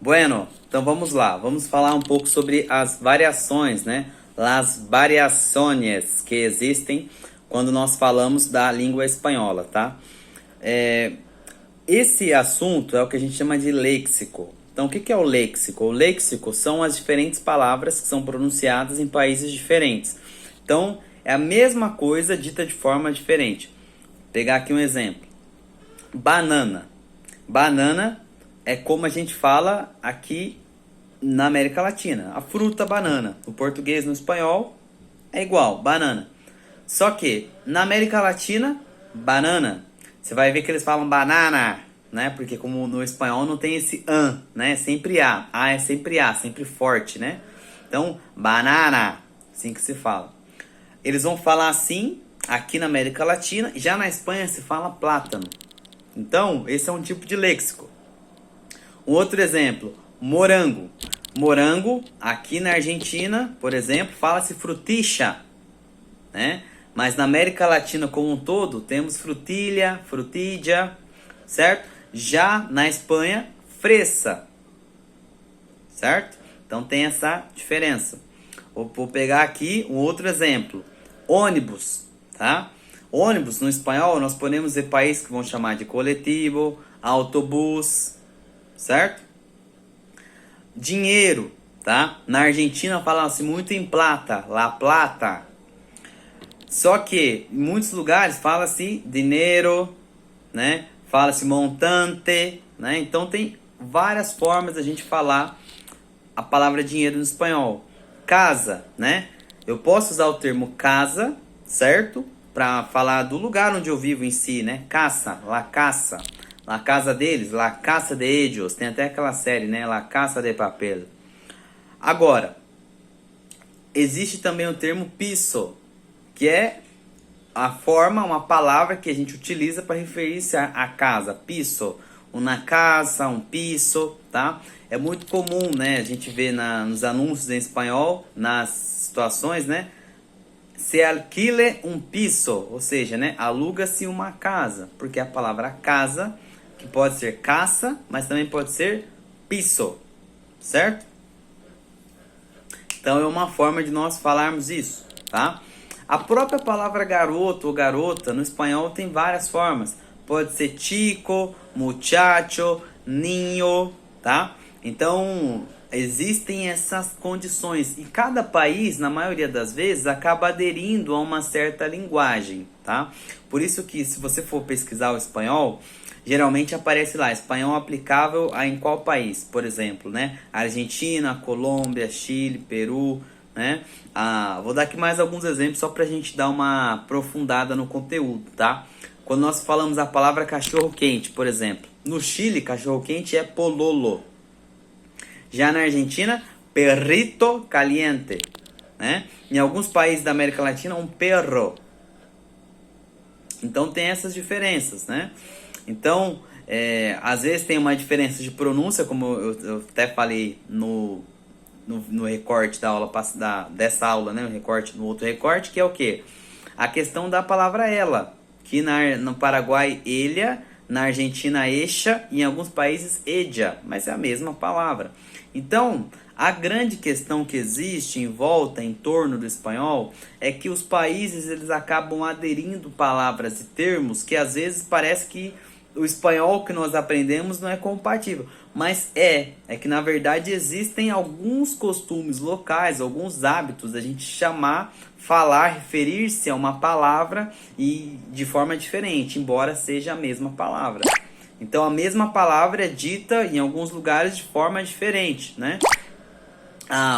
Bueno, então vamos lá. Vamos falar um pouco sobre as variações, né? Las variações que existem quando nós falamos da língua espanhola, tá? Esse assunto é o que a gente chama de léxico. Então, o que é o léxico? O léxico são as diferentes palavras que são pronunciadas em países diferentes. Então, é a mesma coisa dita de forma diferente. Vou pegar aqui um exemplo. Banana. Banana é como a gente fala aqui na América Latina. A fruta banana. No português, no espanhol, é igual, banana. Só que na América Latina, banana. Você vai ver que eles falam banana, né? Porque como no espanhol não tem esse an, né? Sempre A. A é sempre A, sempre forte, né? Então, banana, assim que se fala. Eles vão falar assim aqui na América Latina. Já na Espanha se fala plátano. Então, esse é um tipo de léxico. Um outro exemplo, morango. Morango, aqui na Argentina, por exemplo, fala-se frutixa, né? Mas na América Latina como um todo, temos frutilha, frutilla, certo? Já na Espanha, fresa, certo? Então tem essa diferença. Vou pegar aqui um outro exemplo. Ônibus, tá? Ônibus, no espanhol, nós podemos ver países que vão chamar de coletivo, autobus, certo? Dinheiro, tá? Na Argentina fala-se muito em plata, la plata. Só que em muitos lugares fala-se dinheiro, né? Fala-se montante, né? Então tem várias formas da gente falar a palavra dinheiro no espanhol. Casa, né? Eu posso usar o termo casa, certo? Para falar do lugar onde eu vivo em si, né? Casa, la casa. La casa deles, la casa de ellos. Tem até aquela série, né? La casa de papel. Agora, existe também o termo piso, que é a forma, uma palavra que a gente utiliza para referir-se à casa. Piso, uma casa, um piso, tá? É muito comum, né? A gente vê nos anúncios em espanhol, nas situações, né? Se alquile um piso, ou seja, né? Aluga-se uma casa, porque a palavra casa, que pode ser casa, mas também pode ser piso, certo? Então é uma forma de nós falarmos isso, tá? A própria palavra garoto ou garota no espanhol tem várias formas. Pode ser chico, muchacho, niño, tá? Então existem essas condições e cada país, na maioria das vezes, acaba aderindo a uma certa linguagem, tá? Por isso que se você for pesquisar o espanhol, geralmente aparece lá, espanhol aplicável a em qual país? Por exemplo, né? Argentina, Colômbia, Chile, Peru, né? Vou dar aqui mais alguns exemplos só pra gente dar uma aprofundada no conteúdo, tá? Quando nós falamos a palavra cachorro quente, por exemplo, no Chile, cachorro quente é pololo. Já na Argentina, perrito caliente, né? Em alguns países da América Latina, um perro. Então tem essas diferenças, né? Então, às vezes tem uma diferença de pronúncia, como eu até falei no recorte da aula dessa aula, né? No outro recorte, que é o quê? A questão da palavra ela, que no Paraguai, elha, na Argentina, eixa, e em alguns países, ella, mas é a mesma palavra. Então, a grande questão que existe em volta, em torno do espanhol, é que os países eles acabam aderindo palavras e termos que às vezes parece que o espanhol que nós aprendemos não é compatível. Mas é que na verdade existem alguns costumes locais, alguns hábitos da gente chamar, falar, referir-se a uma palavra e de forma diferente, embora seja a mesma palavra. Então a mesma palavra é dita em alguns lugares de forma diferente, né?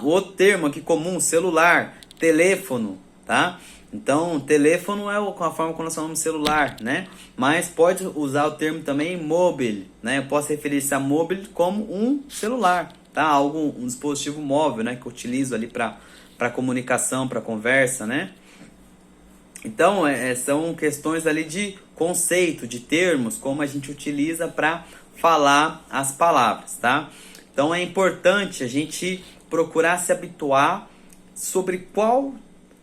O outro termo aqui comum, celular, teléfono, tá? Então, teléfono é a forma como nós falamos celular, né? Mas pode usar o termo também móvel, né? Eu posso referir-se a móvel como um celular, tá? Um dispositivo móvel, né? Que eu utilizo ali para comunicação, para conversa, né? Então, são questões ali de conceito, de termos, como a gente utiliza para falar as palavras, tá? Então, é importante a gente procurar se habituar sobre qual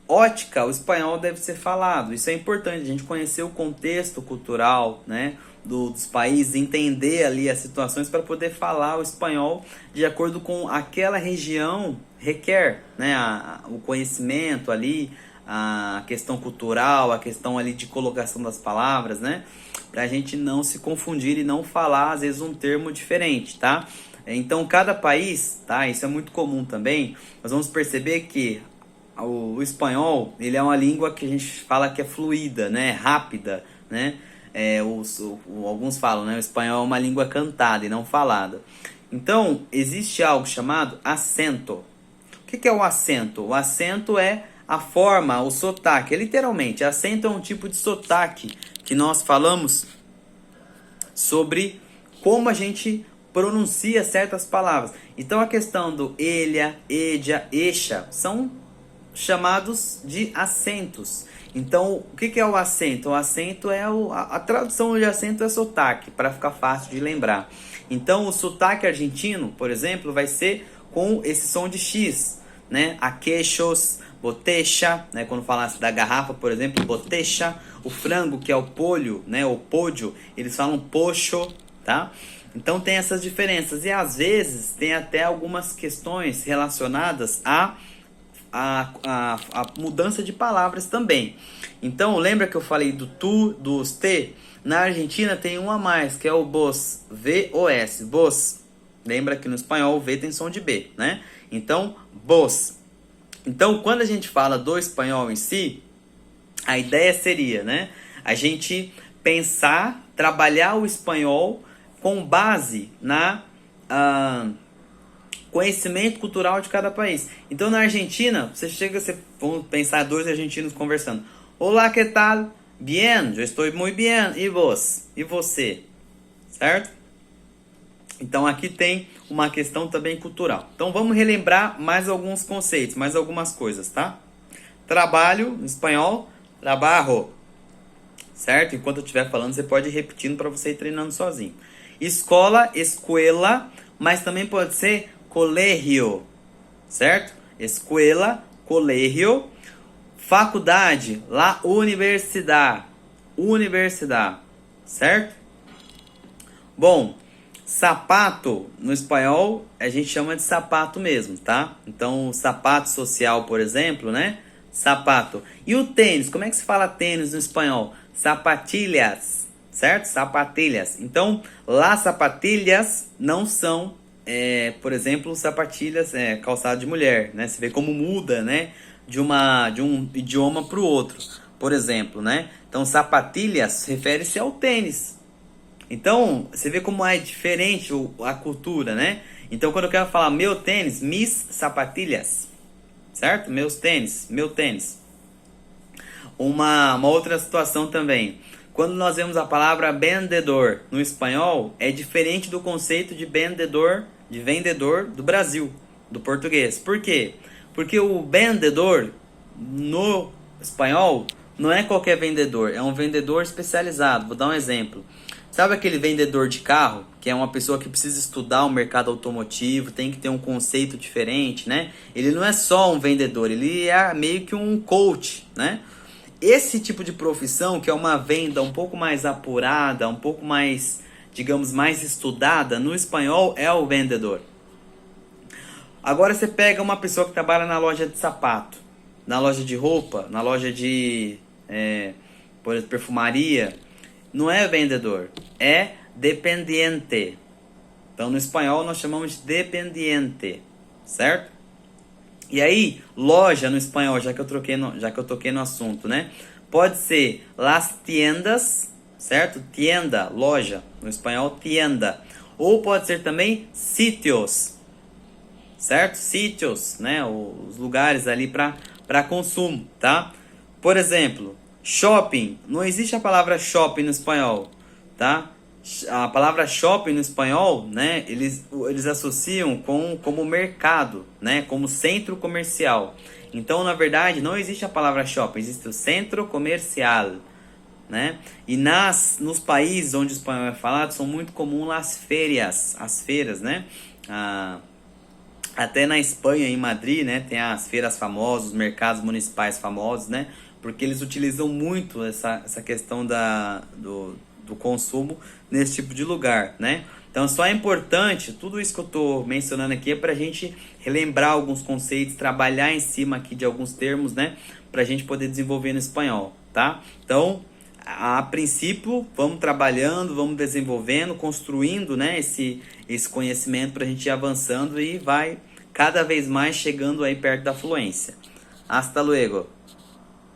ótica o espanhol deve ser falado. Isso é importante, a gente conhecer o contexto cultural, né? dos países, entender ali as situações para poder falar o espanhol de acordo com aquela região requer, né? O conhecimento ali, a questão cultural, a questão ali de colocação das palavras, né? Para a gente não se confundir e não falar às vezes um termo diferente, tá? Então cada país, tá? Isso é muito comum também. Nós vamos perceber que o espanhol, ele é uma língua que a gente fala que é fluida, né? Rápida, né? Alguns falam, né? O espanhol é uma língua cantada e não falada. Então existe algo chamado acento. O que é o acento? O acento é a forma, o sotaque. Literalmente, acento é um tipo de sotaque que nós falamos sobre como a gente pronuncia certas palavras. Então a questão do elha, edia, eixa são chamados de acentos. Então o que é o acento? O acento é a tradução de acento é sotaque, para ficar fácil de lembrar. Então o sotaque argentino, por exemplo, vai ser com esse som de X, né? Aquechos, botecha, né? Quando falasse da garrafa, por exemplo, botecha. O frango, que é o polho, né? O pódio, eles falam pocho, tá? Então tem essas diferenças. E às vezes tem até algumas questões relacionadas a mudança de palavras também. Então lembra que eu falei do tu, dos te? Na Argentina tem um a mais, que é o vos, V-O-S, vos. Lembra que no espanhol o V tem som de B, né? Então, vos. Então, quando a gente fala do espanhol em si, a ideia seria, né, a gente pensar, trabalhar o espanhol com base na conhecimento cultural de cada país. Então, na Argentina, vamos pensar dois argentinos conversando. Olá, que tal? Bien, eu estou muito bem. E vos? E você? Certo? Então aqui tem uma questão também cultural. Então vamos relembrar mais alguns conceitos, mais algumas coisas, tá? Trabalho, em espanhol, trabajo. Certo? Enquanto eu estiver falando, você pode ir repetindo para você ir treinando sozinho. Escola, escuela, mas também pode ser colegio. Certo? Escuela, colegio. Faculdade, la universidad. Universidad. Certo? Bom, sapato, no espanhol, a gente chama de sapato mesmo, tá? Então, sapato social, por exemplo, né? Sapato. E o tênis, como é que se fala tênis no espanhol? Sapatilhas, certo? Sapatilhas. Então, las sapatilhas não são, por exemplo, sapatilhas, calçado de mulher, né? Você vê como muda, né? De um idioma para o outro, por exemplo, né? Então, sapatilhas refere-se ao tênis. Então, você vê como é diferente a cultura, né? Então, quando eu quero falar meu tênis, mis sapatilhas, certo? Meus tênis, meu tênis. Uma outra situação também. Quando nós vemos a palavra vendedor no espanhol, é diferente do conceito de vendedor do Brasil, do português. Por quê? Porque o vendedor no espanhol não é qualquer vendedor, é um vendedor especializado. Vou dar um exemplo. Sabe aquele vendedor de carro, que é uma pessoa que precisa estudar o mercado automotivo, tem que ter um conceito diferente, né? Ele não é só um vendedor, ele é meio que um coach, né? Esse tipo de profissão, que é uma venda um pouco mais apurada, um pouco mais, digamos, mais estudada, no espanhol é o vendedor. Agora você pega uma pessoa que trabalha na loja de sapato, na loja de roupa, na loja de por exemplo, perfumaria. Não é vendedor, é dependiente. Então no espanhol nós chamamos de dependiente, certo? E aí, loja no espanhol, já que eu toquei no assunto, né? Pode ser las tiendas, certo? Tienda, loja, no espanhol tienda. Ou pode ser também sitios, certo? Sítios, né? Os lugares ali para consumo, tá? Por exemplo, shopping. Não existe a palavra shopping no espanhol, tá? A palavra shopping no espanhol, né? Eles associam como mercado, né? Como centro comercial. Então, na verdade, não existe a palavra shopping, existe o centro comercial, né? E nos países onde o espanhol é falado, são muito comuns as feiras, né? Até na Espanha, em Madrid, né, tem as feiras famosas, os mercados municipais famosos, né, porque eles utilizam muito essa questão do consumo nesse tipo de lugar, né? Então só é importante, tudo isso que eu estou mencionando aqui é para a gente relembrar alguns conceitos, trabalhar em cima aqui de alguns termos, né? Para a gente poder desenvolver no espanhol, tá? Então, a princípio, vamos trabalhando, vamos desenvolvendo, construindo, né, esse conhecimento para a gente ir avançando e vai cada vez mais chegando aí perto da fluência. Hasta luego!